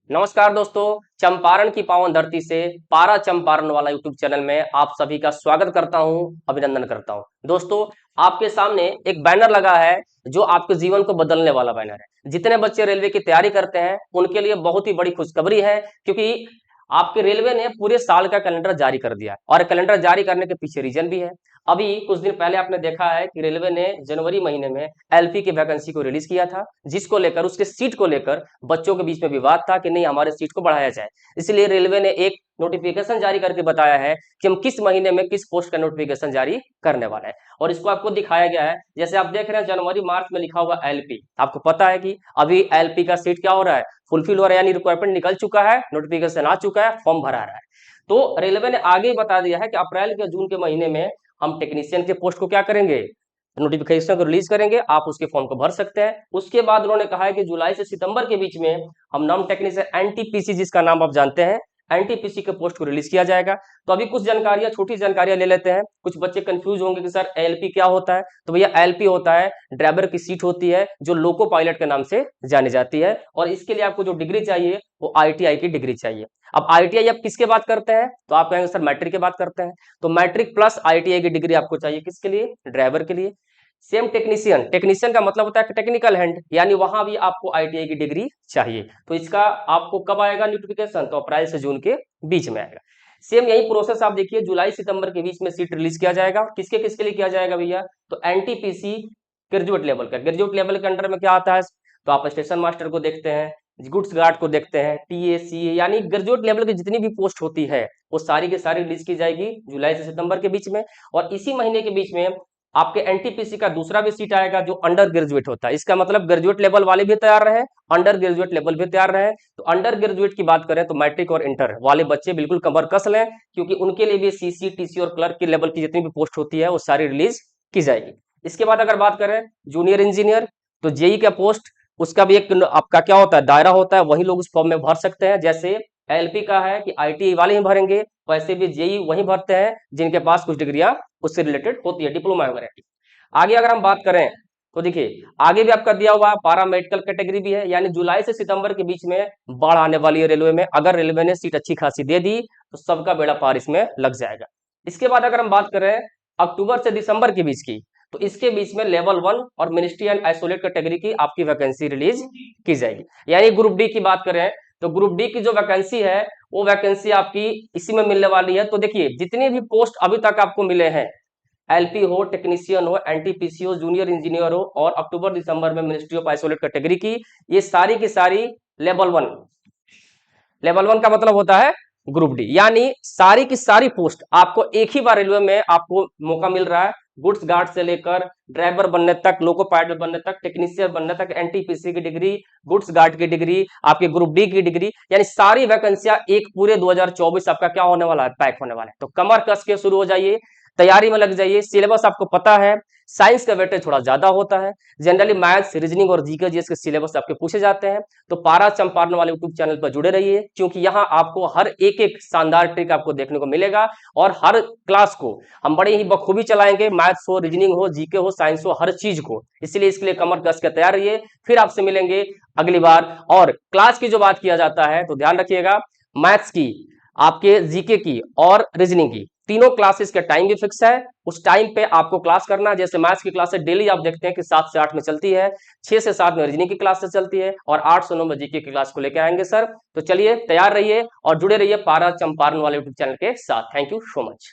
नमस्कार दोस्तों। चंपारण की पावन धरती से पारा चंपारण वाला यूट्यूब चैनल में आप सभी का स्वागत करता हूं, अभिनंदन करता हूं। दोस्तों, आपके सामने एक बैनर लगा है जो आपके जीवन को बदलने वाला बैनर है। जितने बच्चे रेलवे की तैयारी करते हैं उनके लिए बहुत ही बड़ी खुशखबरी है, क्योंकि आपके रेलवे ने पूरे साल का कैलेंडर जारी कर दिया है और कैलेंडर जारी करने के पीछे रीजन भी है। अभी कुछ दिन पहले आपने देखा है कि रेलवे ने जनवरी महीने में एलपी की वैकेंसी को रिलीज किया था, जिसको लेकर उसके सीट को लेकर बच्चों के बीच में विवाद था कि नहीं, हमारे सीट को बढ़ाया जाए। इसलिए रेलवे ने एक नोटिफिकेशन जारी करके बताया है कि हम किस महीने में किस पोस्ट का नोटिफिकेशन जारी करने वाला है, और इसको आपको दिखाया गया है। जैसे आप देख रहे हैं जनवरी मार्च में लिखा हुआ एलपी, आपको पता है कि अभी एलपी का सीट क्या हो रहा है, फुलफिल हो रहा है, यानी रिक्वायरमेंट निकल चुका है, नोटिफिकेशन आ चुका है, फॉर्म भरा रहा है। तो रेलवे ने आगे ही बता दिया है कि अप्रैल के जून के महीने में हम टेक्नीशियन के पोस्ट को क्या करेंगे, नोटिफिकेशन को रिलीज करेंगे, आप उसके फॉर्म को भर सकते हैं। उसके बाद उन्होंने कहा है कि जुलाई से सितंबर के बीच में हम नॉन टेक्नीशियन एनटीपीसी, जिसका नाम आप जानते हैं, एनटीपीसी के पोस्ट को रिलीज किया जाएगा। तो अभी कुछ जानकारियां, छोटी जानकारियां ले लेते हैं। कुछ बच्चे कंफ्यूज होंगे कि सर एलपी क्या होता है। तो भैया एलपी होता है, ड्राइवर की सीट होती है जो लोको पायलट के नाम से जानी जाती है, और इसके लिए आपको जो डिग्री चाहिए वो आईटीआई की डिग्री चाहिए। अब आईटीआई आप किसके बात करते हैं, तो आप कहेंगे सर मैट्रिक की बात करते हैं। तो मैट्रिक प्लस आईटीआई की डिग्री आपको चाहिए, किसके लिए, ड्राइवर के लिए। सेम टेक्नीशियन, टेक्नीशियन का मतलब होता है टेक्निकल हैंड, यानी वहां भी आपको आईटीआई की डिग्री चाहिए। तो इसका आपको कब आएगा नोटिफिकेशन, तो अप्रैल से जून के बीच में आएगा। सेम यही प्रोसेस आप देखिए, जुलाई सितंबर के बीच में सीट रिलीज किया जाएगा। किसके किसके लिए किया जाएगा भैया, तो एनटीपीसी ग्रेजुएट लेवल का, ग्रेजुएट लेवल के अंडर में क्या आता है, तो आप स्टेशन मास्टर को देखते हैं, गुड्स गार्ड को देखते हैं, टीएसी, यानी ग्रेजुएट लेवल की जितनी भी पोस्ट होती है वो सारी की सारी रिलीज की जाएगी जुलाई से सितंबर के बीच में। और इसी महीने के बीच में आपके एनटीपीसी का दूसरा भी सीट आएगा जो अंडर ग्रेजुएट होता है। इसका मतलब ग्रेजुएट लेवल वाले भी तैयार रहे, अंडर ग्रेजुएट लेवल भी तैयार रहे। तो अंडर ग्रेजुएट की बात करें तो मैट्रिक और इंटर वाले बच्चे बिल्कुल कमर कस लें, क्योंकि उनके लिए भी सीसी, टीसी और क्लर्क की लेवल की जितनी भी पोस्ट होती है वो सारी रिलीज की जाएगी। इसके बाद अगर बात करें जूनियर इंजीनियर, तो जेई का पोस्ट, उसका भी एक आपका क्या होता है, दायरा होता है, वही लोग उस फॉर्म में भर सकते हैं। जैसे एलपी का है कि आईटीआई वाले ही भरेंगे, वैसे भी जेई वही भरते हैं जिनके पास कुछ डिग्रियां उससे रिलेटेड होती है, डिप्लोमा वगैरह। आगे अगर हम बात करें तो देखिए आगे भी आपका दिया हुआ पारा मेडिकल कैटेगरी भी है, यानी जुलाई से सितंबर के बीच में बाढ़ आने वाली है रेलवे में। अगर रेलवे ने सीट अच्छी खासी दे दी तो सबका बेड़ा पार इसमें लग जाएगा। इसके बाद अगर हम बात करें अक्टूबर से दिसंबर के बीच की, तो इसके बीच में लेवल 1 और मिनिस्ट्री एंड आइसोलेट कैटेगरी की आपकी वैकेंसी रिलीज की जाएगी। यानी ग्रुप डी की बात करें तो ग्रुप डी की जो वैकेंसी है वो वैकेंसी आपकी इसी में मिलने वाली है। तो देखिए जितनी भी पोस्ट अभी तक आपको मिले हैं, एलपी हो, टेक्नीशियन हो, एनटीपीसी हो, जूनियर इंजीनियर हो, और अक्टूबर दिसंबर में मिनिस्ट्री ऑफ आइसोलेट कैटेगरी की, ये सारी की सारी लेवल 1, लेवल 1 का मतलब होता है ग्रुप डी, यानी सारी की सारी पोस्ट आपको एक ही बार रेलवे में आपको मौका मिल रहा है। गुड्स गार्ड से लेकर ड्राइवर बनने तक, लोको पायलट बनने तक, टेक्नीशियन बनने तक, एनटीपीसी की डिग्री, गुड्स गार्ड की डिग्री, आपके ग्रुप डी की डिग्री, यानी सारी वैकेंसियां एक पूरे 2024 आपका क्या होने वाला है, पैक होने वाला है। तो कमर कस के शुरू हो जाइए, तैयारी में लग जाइए। सिलेबस आपको पता है, साइंस का वेटेज थोड़ा ज्यादा होता है, जनरली मैथ्स, रीजनिंग और जीके जीएस के सिलेबस आपके पूछे जाते हैं। तो पारा चंपारण वाले यूट्यूब चैनल पर जुड़े रहिए, क्योंकि यहाँ आपको हर एक एक शानदार ट्रिक आपको देखने को मिलेगा, और हर क्लास को हम बड़े ही बखूबी चलाएंगे, मैथ्स हो, रीजनिंग हो, जीके हो, साइंस हो, हर चीज को। इसलिए इसके लिए कमर कस के तैयार रहिए। फिर आपसे मिलेंगे अगली बार। और क्लास की जो बात किया जाता है तो ध्यान रखिएगा, मैथ्स की, आपके जीके की और रीजनिंग की, तीनों क्लासेस का टाइम भी फिक्स है। उस टाइम पे आपको क्लास करना है। जैसे मैथ्स की क्लासेस डेली आप देखते हैं कि 7 से 8 में चलती है, 6 से 7 में रीजनिंग की क्लासेस चलती है, और 8 से 9 में जीके की क्लास को लेकर आएंगे सर। तो चलिए तैयार रहिए और जुड़े रहिए पारा चंपारण वाले यूट्यूब चैनल के साथ। Thank you so much.